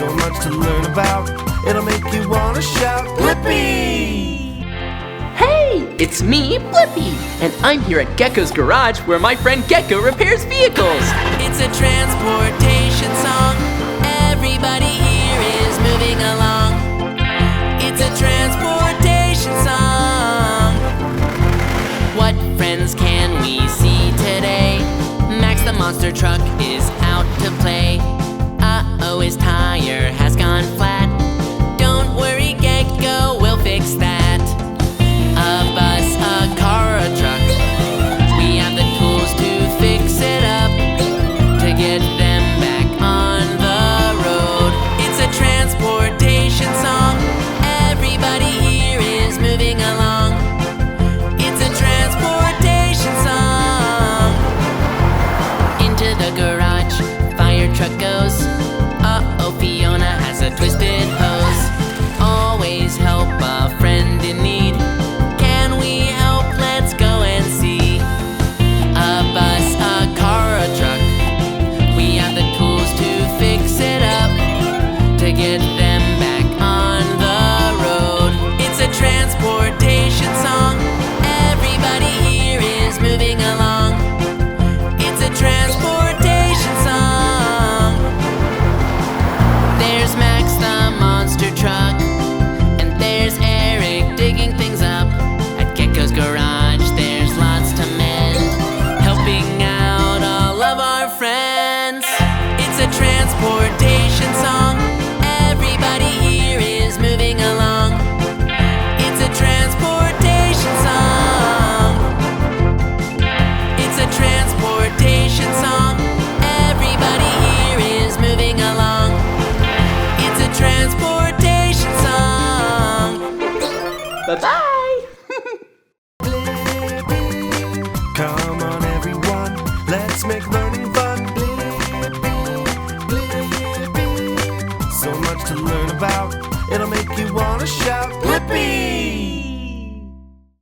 So much to learn about, it'll make you want to shout, Blippi! Hey, it's me, Blippi, and I'm here at Gecko's garage where my friend Gecko repairs vehicles. It's a transportation song. Everybody here is moving along. It's a transportation song. What friends can we see today? Max the monster truck is out to play. Uh-oh, his tire has gone flat. Don't worry, Gecko, we'll fix that. A bus, a car, or a truck. We have the tools to fix it up, to get them back on the road. It's a transportation song. Everybody here is moving along. It's a transportation song. Into the garage, fire truck goes. Uh-oh, Fiona has a twisted hose. Always help a friend in need. Can we help? Let's go and see. A bus, a car, or a truck. We have the tools to fix it up, to get them back on the road. It's a transportation song. Everybody here is moving along. It's a transportation song. There's Max the monster truck, and there's Eric digging things up. At Gecko's garage there's lots to mend, helping out all of our friends. It's a transportation song. Everybody here is moving along. It's a transportation song. It's a transportation song. Everybody here is moving along. It's a transportation song. Bye-bye. Come on everyone, let's make learning fun. So much to learn about, it'll make you want to shout, Blippi!